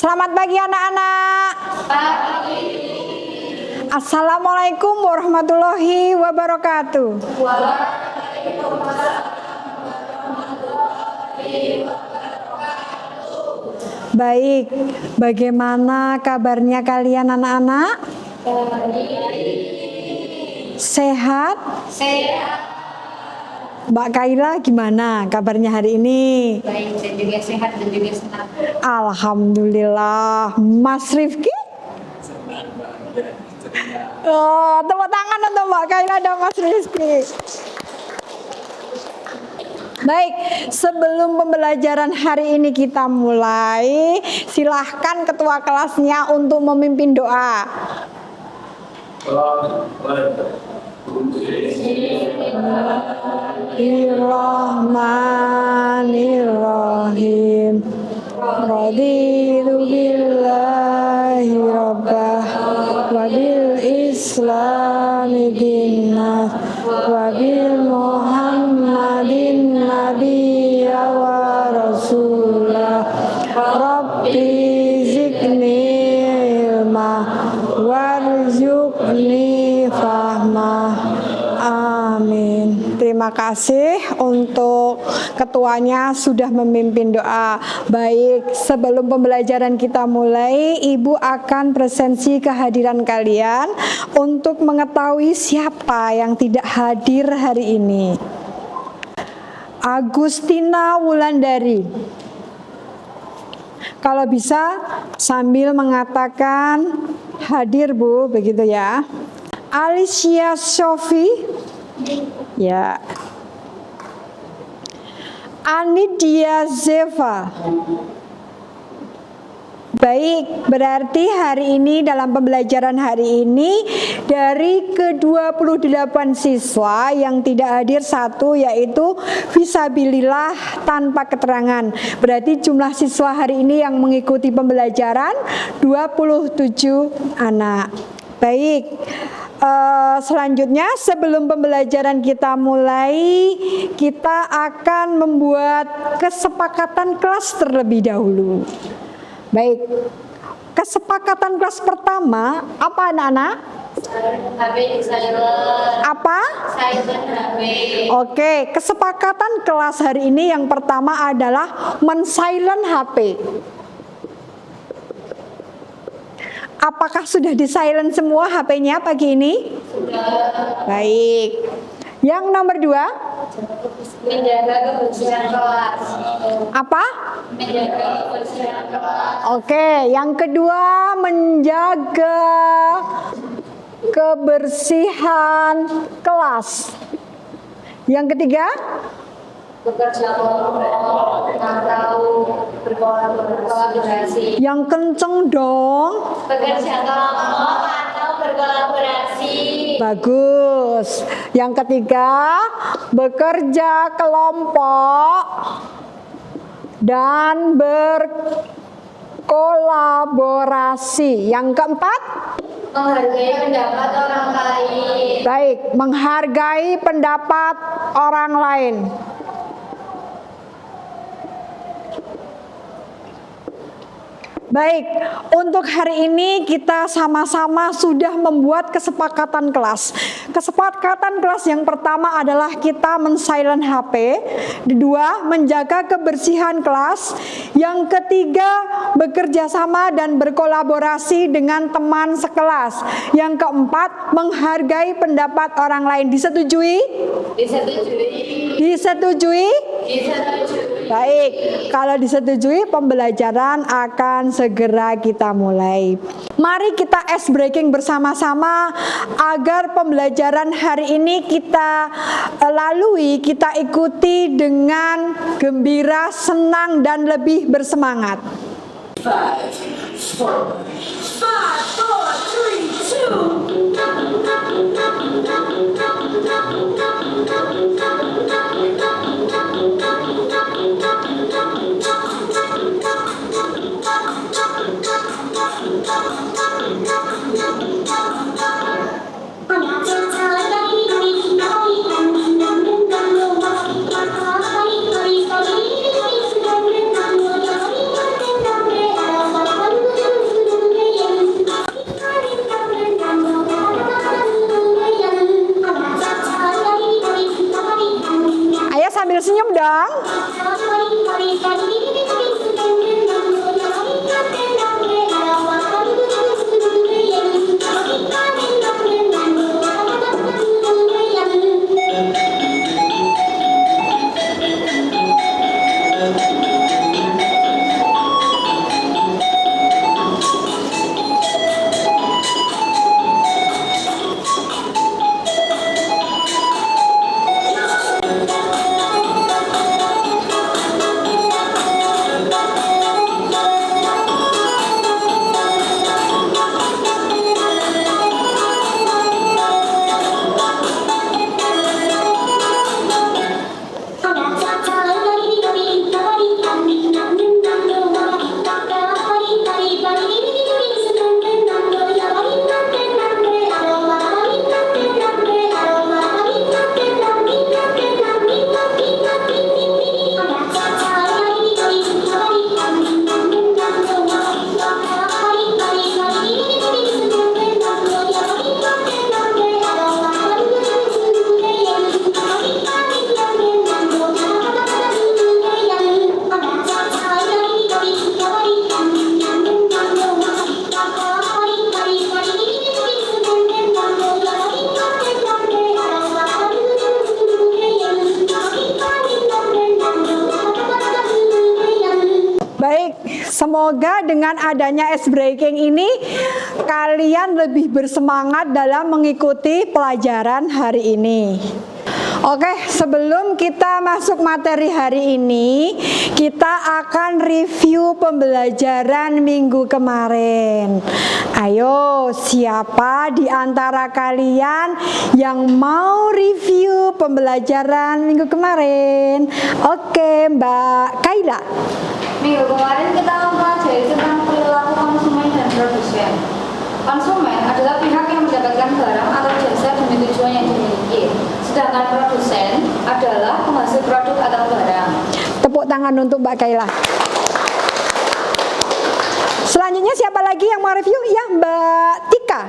Selamat pagi anak-anak. Assalamualaikum warahmatullahi wabarakatuh. Baik, bagaimana kabarnya kalian anak-anak? Sehat? Sehat. Mbak Kaila gimana kabarnya hari ini? Baik dan juga sehat dan juga senang. Alhamdulillah. Mas Rifki? Oh, tepuk tangan untuk Mbak Kaila dan Mas Rifki. Baik, sebelum pembelajaran hari ini kita mulai, silahkan ketua kelasnya untuk memimpin doa. Bismillahirrahmanirrahim. Raditu billahi rabbah wa bil islami dinnah wa bil muhammadin nabiyya wa rasulah. Rabbi zidni ilma warzuqni fahmah. Amin. Terima kasih untuk ketuanya sudah memimpin doa. Baik, sebelum pembelajaran kita mulai, Ibu akan presensi kehadiran kalian untuk mengetahui siapa yang tidak hadir hari ini. Agustina Wulandari. Kalau bisa sambil mengatakan hadir Bu, begitu ya. Alicia Sofi, ya. Anidia Zeva. Baik, berarti hari ini dalam pembelajaran hari ini dari ke-28 siswa yang tidak hadir satu, yaitu visabilillah tanpa keterangan. Berarti jumlah siswa hari ini yang mengikuti pembelajaran 27 anak. Baik, selanjutnya sebelum pembelajaran kita mulai, kita akan membuat kesepakatan kelas terlebih dahulu. Baik, kesepakatan kelas pertama apa anak-anak? Apa? Oke, kesepakatan kelas hari ini yang pertama adalah men-silent HP. Apakah sudah di-silent semua HP-nya pagi ini? Sudah. Baik. Yang nomor 2? Menjaga kebersihan kelas. Apa? Menjaga kebersihan kelas. Oke, yang kedua menjaga kebersihan kelas. Yang ketiga? Bekerja kelompok atau berkolaborasi. Yang kenceng dong. Bekerja kelompok atau berkolaborasi. Bagus. Yang ketiga, bekerja kelompok dan berkolaborasi. Yang keempat, menghargai pendapat orang lain. baik, menghargai pendapat orang lain. Baik, untuk hari ini kita sama-sama sudah membuat kesepakatan kelas. Kesepakatan kelas yang pertama adalah kita men-silent HP. Kedua, menjaga kebersihan kelas. Yang ketiga, bekerja sama dan berkolaborasi dengan teman sekelas. Yang keempat, menghargai pendapat orang lain. Disetujui? Disetujui. Disetujui? Disetujui. Baik, kalau disetujui pembelajaran akan segera kita mulai. Mari kita ice breaking bersama-sama agar pembelajaran hari ini kita lalui, kita ikuti dengan gembira, senang dan lebih bersemangat. 5, 4, 3, 2, senyum dong. Baik, semoga dengan adanya ice breaking ini kalian lebih bersemangat dalam mengikuti pelajaran hari ini. Oke, sebelum kita masuk materi hari ini, kita akan review pembelajaran minggu kemarin. Ayo, siapa di antara kalian yang mau review pembelajaran minggu kemarin? Oke, Mbak Kaila. Minggu kemarin kita mempelajari tentang perilaku konsumen dan produsen. Konsumen adalah pihak yang mendapatkan barang atau jasa demi tujuan yang dimiliki. Sedangkan produsen adalah penghasil produk atau barang. Tepuk tangan untuk Mbak Kaila. Selanjutnya siapa lagi yang mau review? Ya, Mbak Tika.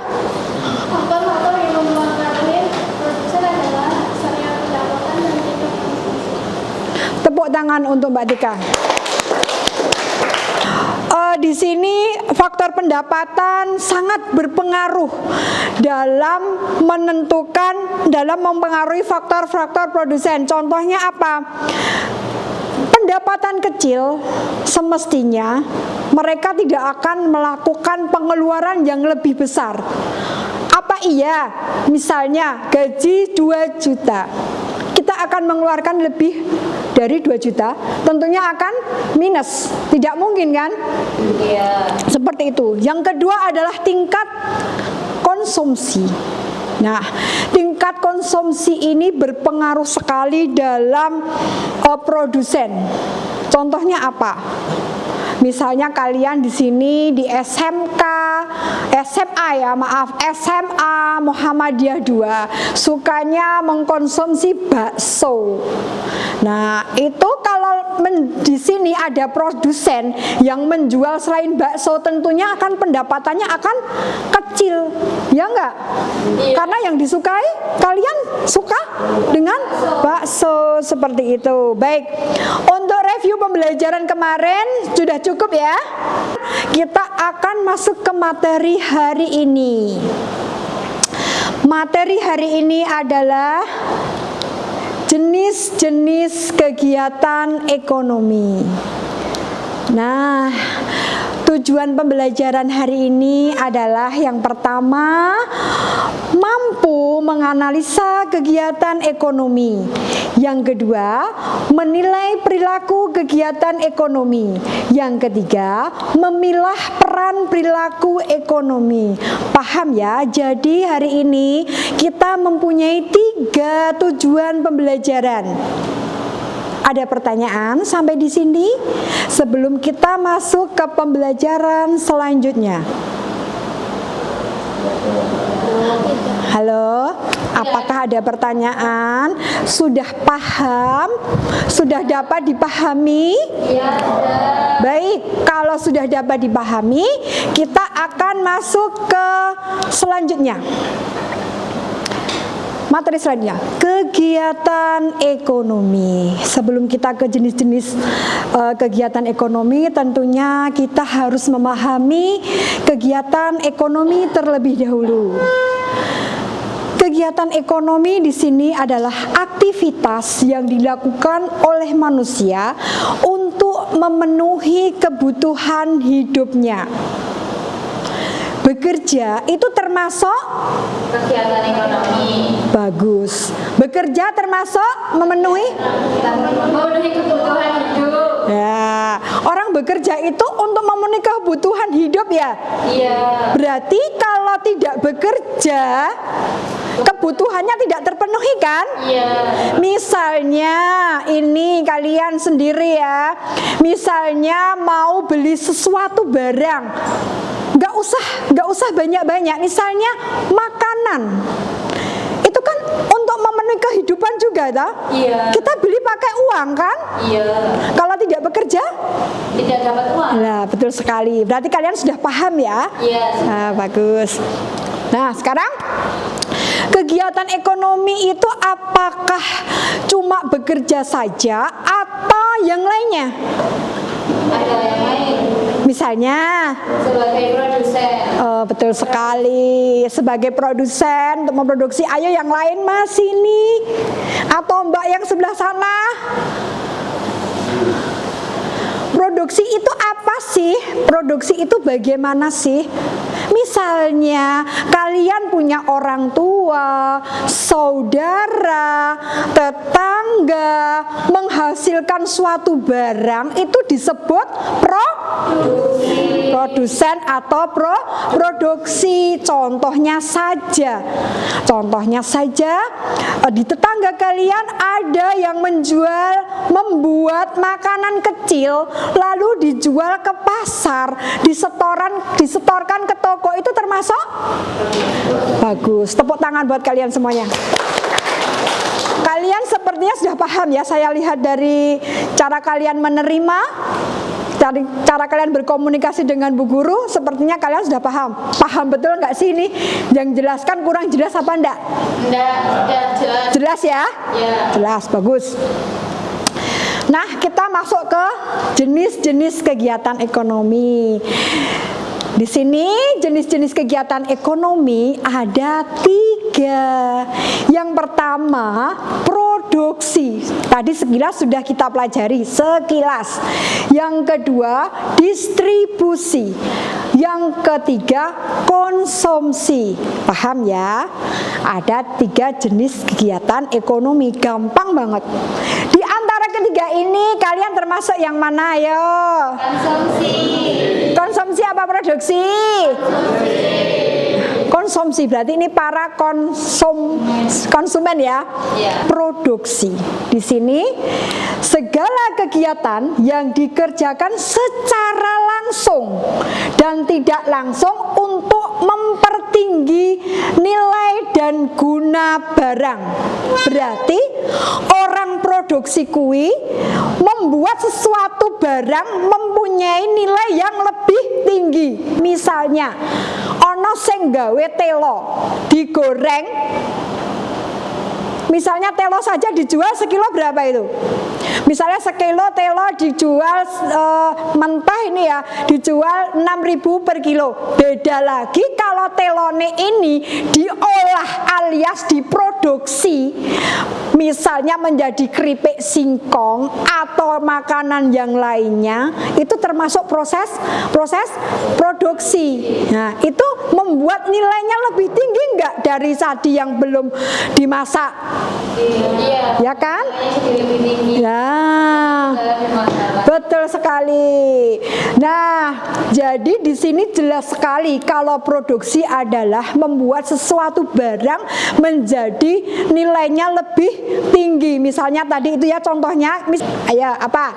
Faktor-faktor yang mempengaruhi produsen adalah besarnya pendapatan dan tingkat konsumsi. Tepuk tangan untuk Mbak Tika. Di sini faktor pendapatan sangat berpengaruh dalam mempengaruhi faktor-faktor produsen. Contohnya apa? Pendapatan kecil semestinya mereka tidak akan melakukan pengeluaran yang lebih besar. Apa iya? Misalnya gaji 2 juta. Kita akan mengeluarkan lebih dari 2 juta, tentunya akan minus. Tidak mungkin kan? Iya. Seperti itu. Yang kedua adalah tingkat konsumsi. Nah, tingkat konsumsi ini berpengaruh sekali dalam produsen. Contohnya apa? Misalnya kalian di sini di SMA Muhammadiyah 2 sukanya mengkonsumsi bakso. Nah, itu kalau di sini ada produsen yang menjual selain bakso, tentunya akan pendapatannya akan kecil. Ya enggak? Iya. Karena yang disukai kalian suka dengan bakso seperti itu. Baik. Untuk review pembelajaran kemarin sudah cukup ya. Kita akan masuk ke materi hari ini. Materi hari ini adalah jenis-jenis kegiatan ekonomi. Nah, tujuan pembelajaran hari ini adalah yang pertama, mampu menganalisa kegiatan ekonomi. Yang kedua, menilai perilaku kegiatan ekonomi. Yang ketiga, memilah peran perilaku ekonomi. Paham ya? Jadi hari ini kita mempunyai 3 tujuan pembelajaran. Ada pertanyaan sampai di sini sebelum kita masuk ke pembelajaran selanjutnya? Halo, apakah ada pertanyaan? Sudah paham? Sudah dapat dipahami? Iya, sudah. Baik, kalau sudah dapat dipahami, kita akan masuk ke selanjutnya. Materi selanjutnya, kegiatan ekonomi. Sebelum kita ke jenis-jenis kegiatan ekonomi, tentunya kita harus memahami kegiatan ekonomi terlebih dahulu. Kegiatan ekonomi di sini adalah aktivitas yang dilakukan oleh manusia untuk memenuhi kebutuhan hidupnya. Bekerja itu termasuk Kegiatan ekonomi. bagus. Bekerja termasuk memenuhi. Memenuhi kebutuhan hidup. Ya, orang bekerja itu untuk memenuhi kebutuhan hidup ya. Iya. Berarti kalau tidak bekerja, kebutuhannya tidak terpenuhi kan? Iya. Misalnya ini kalian sendiri ya. Misalnya mau beli sesuatu barang. Nggak usah banyak-banyak. Misalnya makanan. Itu kan untuk memenuhi kehidupan juga toh? Iya. Kita beli pakai uang kan? Iya. Kalau tidak bekerja? Tidak dapat uang. Nah, betul sekali. Berarti kalian sudah paham ya? Iya. Nah, bagus. Nah, sekarang kegiatan ekonomi itu apakah cuma bekerja saja atau yang lainnya? Ada yang lain. Misalnya, Sebagai produsen. betul sekali. Sebagai produsen untuk memproduksi. Ayo yang lain mas ini. Atau mbak yang sebelah sana. Produksi itu apa sih? Produksi itu bagaimana sih? Misalnya kalian punya orang tua, saudara, tetangga menghasilkan suatu barang, itu disebut produsen atau produksi. Contohnya saja di tetangga kalian ada yang membuat makanan kecil lalu dijual ke pasar, disetorkan ke toko, itu termasuk bagus. Tepuk tangan buat kalian semuanya. Kalian sepertinya sudah paham ya, saya lihat dari cara kalian menerima, cara kalian berkomunikasi dengan Bu Guru, sepertinya kalian sudah paham. Paham betul nggak sih ini? Yang jelaskan kurang jelas apa enggak? Enggak, sudah jelas. Jelas ya? Ya. Jelas, bagus. Nah, kita masuk ke jenis-jenis kegiatan ekonomi. Di sini jenis-jenis kegiatan ekonomi ada 3. Yang pertama, produksi. Tadi sekilas sudah kita pelajari, sekilas. Yang kedua, distribusi. Yang ketiga, konsumsi. Paham ya? Ada 3 jenis kegiatan ekonomi, gampang banget. Di antara ketiga ini kalian termasuk yang mana? Ayo. Konsumsi. Konsumsi apa produksi? Konsumsi berarti ini para konsumen ya. Iya. Produksi. Di sini segala kegiatan yang dikerjakan secara langsung dan tidak langsung untuk mempertinggi nilai dan guna barang. Berarti orang produksi kui membuat sesuatu barang mempunyai nilai yang lebih tinggi. Misalnya ono sing gawe telo digoreng, misalnya telo saja dijual sekilo berapa itu? Misalnya sekilo telo dijual mentah ini ya, dijual 6.000 per kilo. Beda lagi kalau telone ini diolah alias diproduksi, misalnya menjadi keripik singkong atau makanan yang lainnya, itu termasuk proses produksi. Nah, itu membuat nilainya lebih tinggi enggak dari tadi yang belum dimasak? Iya. Ya kan? Lebih tinggi. Nah, betul sekali. Nah, jadi di sini jelas sekali kalau produksi adalah membuat sesuatu barang menjadi nilainya lebih tinggi. Misalnya tadi itu ya contohnya, ayo apa?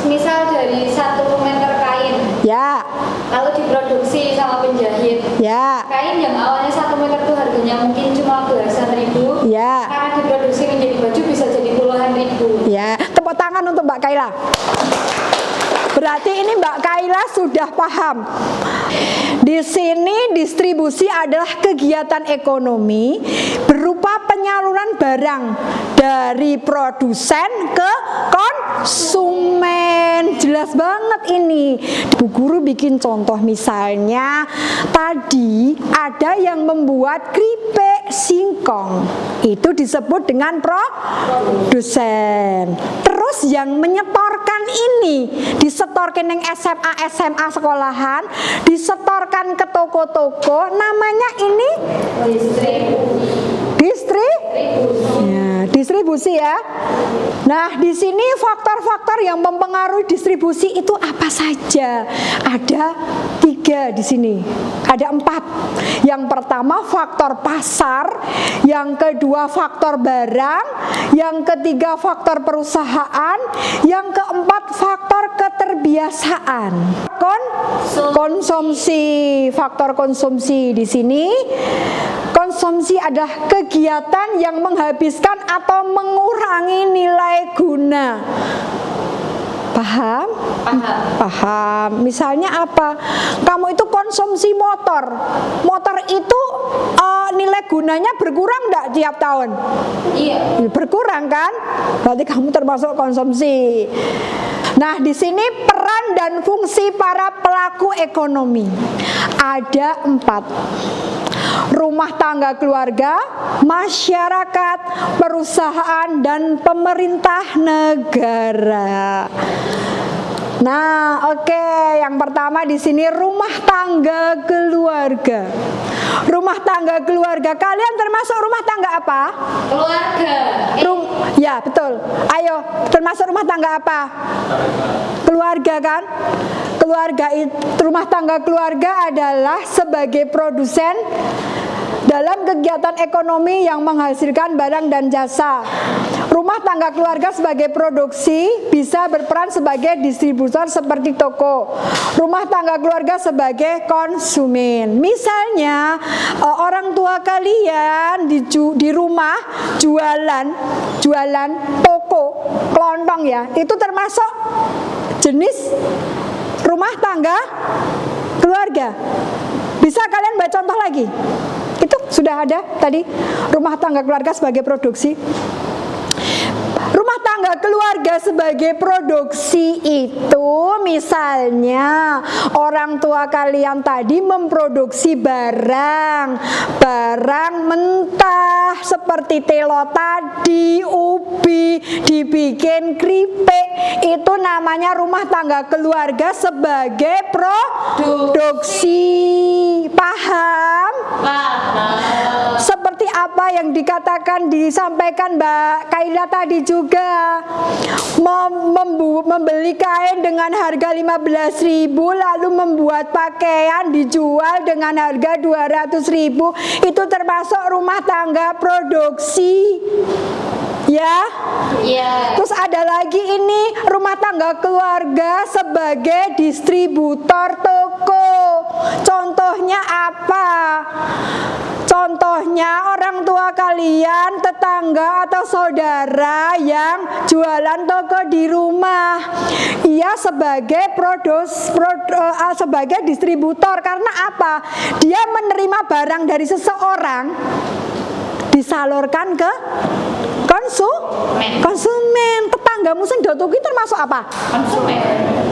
Misal dari 1 meter kain. Ya. Kalau diproduksi sama penjahit. Ya. Kain yang awalnya 1 meter itu harganya mungkin cuma belasan ribu. Ya. Karena diproduksi menjadi baju bisa jadi puluhan ribu. Ya, tepuk tangan untuk Mbak Kaila. Berarti ini Mbak Kaila sudah paham. Di sini distribusi adalah kegiatan ekonomi berupa barang dari produsen ke konsumen. Jelas banget ini. Bu Guru bikin contoh, misalnya tadi ada yang membuat keripik singkong, itu disebut dengan produsen. Terus yang menyetorkan ini disetorkan yang SMA sekolahan, disetorkan ke toko-toko, namanya ini distribusi ya. Nah, di sini faktor-faktor yang mempengaruhi distribusi itu apa saja? Ada 3 di sini. Ada 4. Yang pertama faktor pasar, yang kedua faktor barang, yang ketiga faktor perusahaan, yang keempat faktor keterbiasaan. Konsumsi, faktor konsumsi di sini. Konsumsi adalah kegiatan yang menghabiskan atau mengurangi nilai guna. Paham? Paham. Misalnya apa? Kamu itu konsumsi motor. Motor itu nilai gunanya berkurang enggak tiap tahun? Iya. Berkurang kan? Berarti kamu termasuk konsumsi. Nah, di sini peran dan fungsi para pelaku ekonomi. Ada 4. Rumah tangga keluarga, masyarakat, perusahaan, dan pemerintah negara. Nah, oke, yang pertama di sini rumah tangga keluarga. Rumah tangga keluarga, kalian termasuk rumah tangga apa? Keluarga. Ya, betul. Ayo, termasuk rumah tangga apa? Keluarga kan? Rumah tangga keluarga adalah sebagai produsen dalam kegiatan ekonomi yang menghasilkan barang dan jasa. Rumah tangga keluarga sebagai produksi bisa berperan sebagai distributor seperti toko. Rumah tangga keluarga sebagai konsumen. Misalnya orang tua kalian di rumah jualan toko kelontong ya, itu termasuk jenis rumah tangga keluarga. Bisa kalian baca contoh lagi? Itu sudah ada tadi, rumah tangga keluarga sebagai produksi. Rumah tangga keluarga sebagai produksi itu misalnya orang tua kalian tadi memproduksi barang mentah seperti telo tadi, ubi, dibikin keripik, itu namanya rumah tangga keluarga sebagai produksi. Paham? Paham. Seperti apa yang disampaikan Mbak Kaila tadi juga, membeli kain dengan harga 15.000 lalu membuat pakaian dijual dengan harga 200.000, itu termasuk rumah tangga produksi. Ya? Terus ada lagi ini rumah tangga keluarga sebagai distributor toko. Contohnya apa? Contohnya orang tua kalian, tetangga atau saudara yang jualan toko di rumah. Ia sebagai sebagai distributor. Karena apa? Dia menerima barang dari seseorang, disalurkan ke konsumen. Tetanggamu sing do tuku termasuk apa? Konsumen.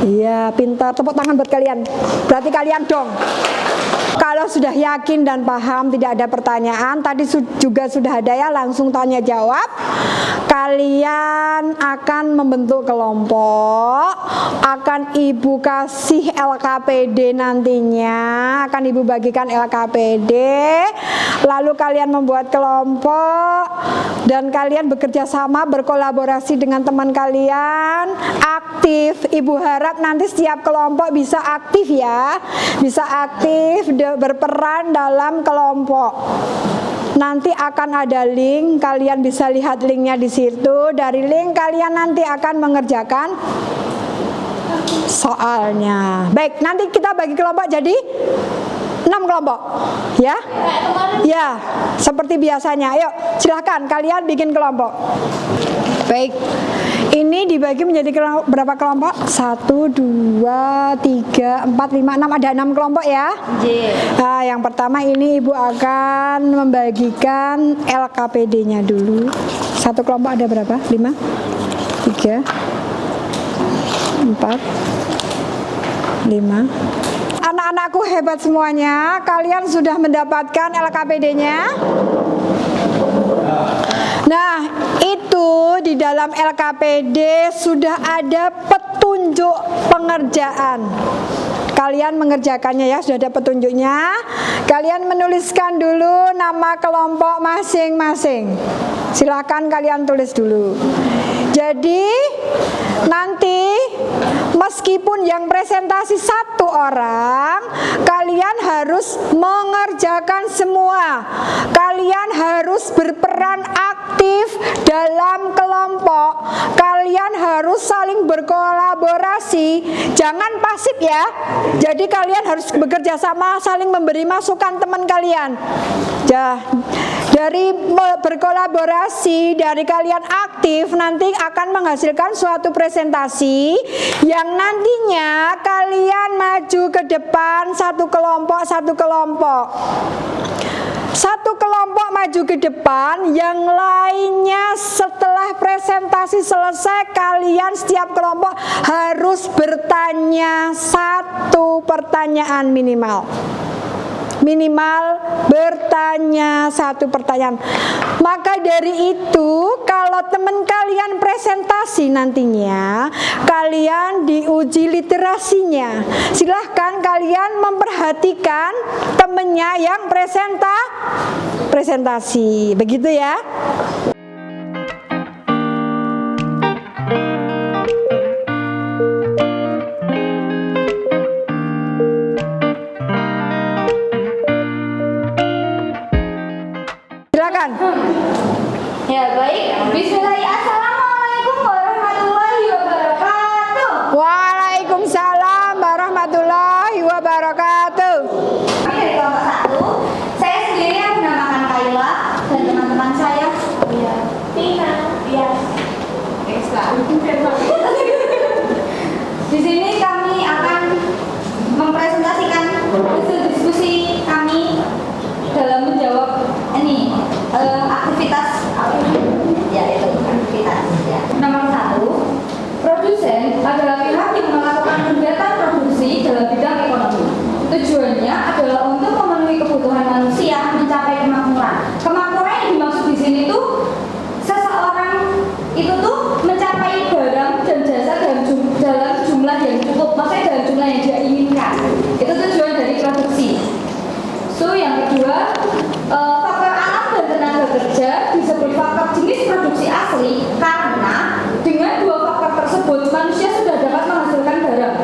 Iya, pintar. Tepuk tangan buat kalian. Berarti kalian dong. Kalau sudah yakin dan paham, tidak ada pertanyaan, tadi juga sudah ada ya, langsung tanya jawab. Kalian akan membentuk kelompok, akan Ibu kasih LKPD nantinya, akan Ibu bagikan LKPD, lalu kalian membuat kelompok dan kalian bekerja sama, berkolaborasi dengan teman kalian, aktif. Ibu harap nanti setiap kelompok bisa aktif ya, bisa aktif berperan dalam kelompok. Nanti akan ada link, kalian bisa lihat linknya di situ. Dari link kalian nanti akan mengerjakan soalnya. Baik, nanti kita bagi kelompok jadi 6 kelompok, ya? Ya, seperti biasanya. Ayo, silahkan kalian bikin kelompok. Baik, ini ini dibagi menjadi berapa kelompok? 1, 2, 3, 4, 5, 6. Ada 6 kelompok ya. Nah, yang pertama ini Ibu akan membagikan LKPD-nya dulu. Satu kelompok ada berapa? 5, 3, 4, 5. Anak-anakku hebat semuanya. Kalian sudah mendapatkan LKPD-nya? Nah, itu di dalam LKPD sudah ada petunjuk pengerjaan. Kalian mengerjakannya ya, sudah ada petunjuknya. Kalian menuliskan dulu nama kelompok masing-masing. Silakan kalian tulis dulu. Jadi nanti meskipun yang presentasi 1 orang, kalian harus mengerjakan semua. Kalian harus berperan aktif dalam kelompok. Kalian harus saling berkolaborasi. Jangan pasif ya. Jadi kalian harus bekerja sama, saling memberi masukan teman kalian. Ya, dari berkolaborasi, dari kalian aktif, nanti akan menghasilkan suatu presentasi yang nantinya kalian maju ke depan satu kelompok. Satu kelompok maju ke depan, yang lainnya setelah presentasi selesai, kalian setiap kelompok harus bertanya 1 pertanyaan minimal. Bertanya 1 pertanyaan. Maka dari itu, kalau teman kalian presentasi nantinya, kalian diuji literasinya. Silahkan kalian memperhatikan temennya yang presentasi. Begitu ya. Ya baik, bismillah. Assalamualaikum warahmatullahi wabarakatuh. Waalaikumsalam warahmatullahi wabarakatuh. Kami dari kelompok 1. Saya sendiri yang menamakan Kayla dan teman-teman saya Pina, Di sini kami akan mempresentasikan hasil diskusi kami dalam menjawab aktivitas ya. Nomor 1, produsen adalah pihak yang melakukan kegiatan produksi dalam bidang ekonomi. Tujuannya adalah untuk memenuhi kebutuhan manusia mencapai kemakmuran. Kemakmuran yang dimaksud di sini tuh seseorang itu tuh mencapai barang dan jasa dalam jumlah yang cukup, maksudnya dalam jumlah yang dia inginkan. Itu tujuan dari produksi. So yang kedua, faktor alam dan tenaga kerja disebut faktor jenis produksi asli karena dengan 2 faktor tersebut manusia sudah dapat menghasilkan barang.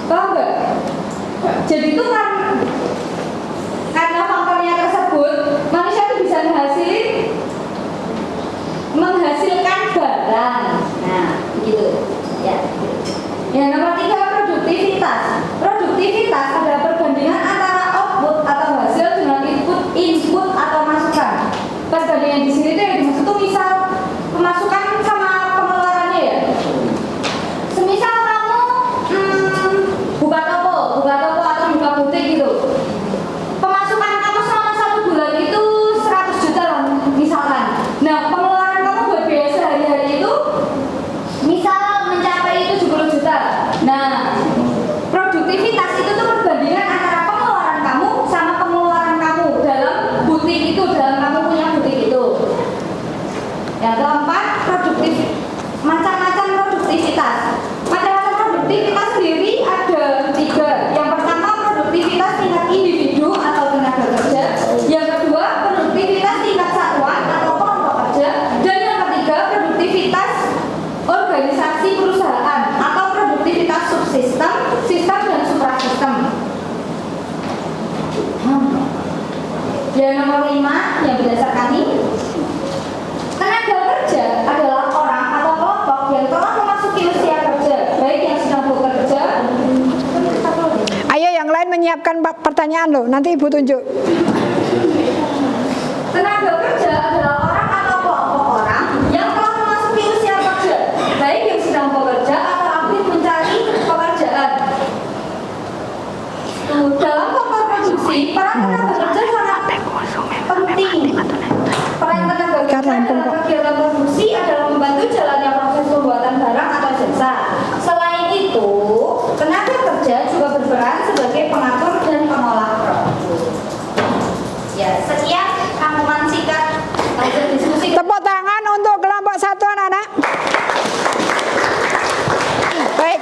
Paham nggak? Jadi itu karena faktornya tersebut manusia itu bisa menghasilkan barang. Nah, begitu ya. Yang nomor 3, produktivitas. Produktivitas adalah perbandingan antara output atau hasil dengan input atau masukan. Perbandingan di sini tuh yang dimaksud tuh misal pemasukan sama pengeluarannya ya. Semisal kamu buka toko atau buka butik gitu. Pemasukan kamu selama 1 bulan itu 100 juta lah misalkan. Nah, pengeluaran kamu buat biaya sehari-hari itu misal mencapai 70 juta. Nah, produktivitas itu tuh perbandingan antara pengeluaran kamu sama pengeluaran kamu dalam butik itu, dalam kamu punya butik itu. Yang keempat, macam-macam produktivitas. Macam-macam produktivitas sendiri ada 3. Yang pertama, produktivitas tingkat individu atau tenaga kerja. Yang kedua, produktivitas tingkat satuan atau kelompok kerja. Dan yang ketiga, produktivitas organisasi perusahaan atau produktivitas subsistem, sistem dan suprasistem. Yang nomor 5 yang berdasarkan ini, tenaga kerja adalah orang atau kelompok yang telah memasuki usia kerja, baik yang sedang bekerja. Ayo yang lain menyiapkan pertanyaan loh, nanti Ibu tunjuk. Tenaga kerja adalah orang atau kelompok orang yang telah memasuki usia kerja, baik yang sedang anak-anak? Baik.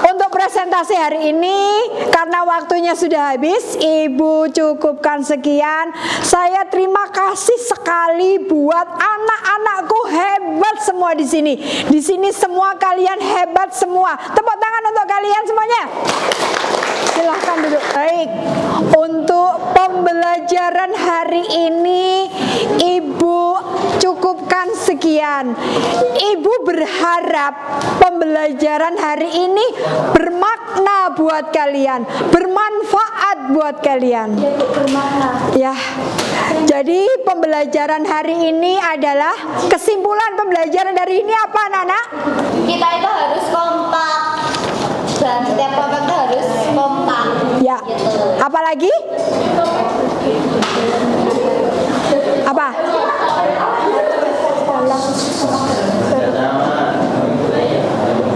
Untuk presentasi hari ini, karena waktunya sudah habis, Ibu cukupkan sekian. Saya terima kasih sekali buat anak-anakku hebat semua di sini. Di sini semua kalian hebat semua. Tepuk tangan untuk kalian semuanya. Silahkan duduk. Baik. Untuk pembelajaran hari ini, Ibu cukupkan sekian. Ibu berharap pembelajaran hari ini bermakna buat kalian, bermanfaat buat kalian. Ya, Bu, bermakna. Ya. Jadi pembelajaran hari ini adalah kesimpulan pembelajaran dari ini apa, anak-anak? Kita itu harus kompak. Dan setiap kelompok itu harus kompak. Ya. Gitu. Apalagi? Apa?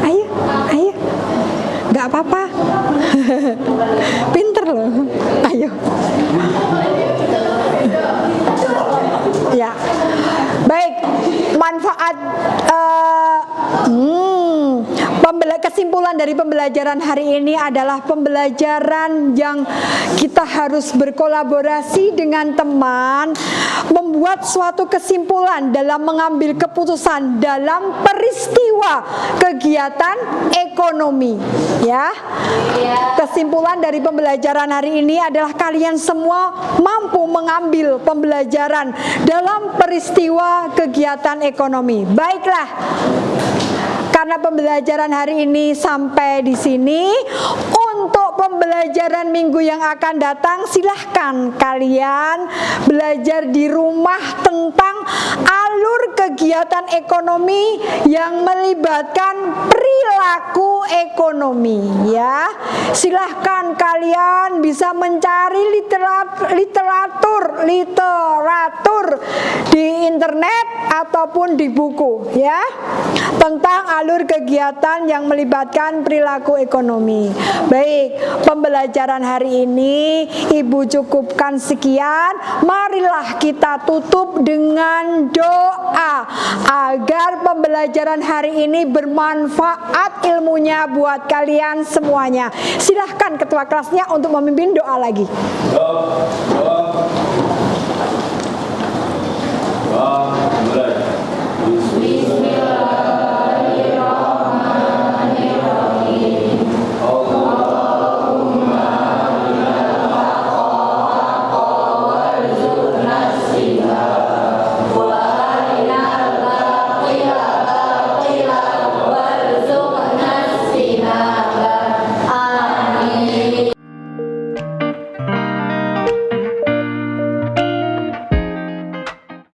Ayo, ayo. Gak apa-apa. Pinter loh. Ayo. Ya. Baik. Manfaat kesimpulan dari pembelajaran hari ini adalah pembelajaran yang kita harus berkolaborasi dengan teman, membuat suatu kesimpulan dalam mengambil keputusan dalam peristiwa kegiatan ekonomi. Ya. Kesimpulan dari pembelajaran hari ini adalah kalian semua mampu mengambil pembelajaran dalam peristiwa kegiatan ekonomi. Baiklah. Karena pembelajaran hari ini sampai di sini, untuk pembelajaran minggu yang akan datang silahkan kalian belajar di rumah tentang alur kegiatan ekonomi yang melibatkan perilaku ekonomi, ya. Silahkan kalian bisa mencari literatur di internet ataupun di buku, ya, tentang alur kegiatan yang melibatkan perilaku ekonomi. Baik, pembelajaran hari ini Ibu cukupkan sekian. Marilah kita tutup dengan doa agar pembelajaran hari ini bermanfaat ilmunya buat kalian semuanya. Silahkan ketua kelasnya untuk memimpin doa lagi.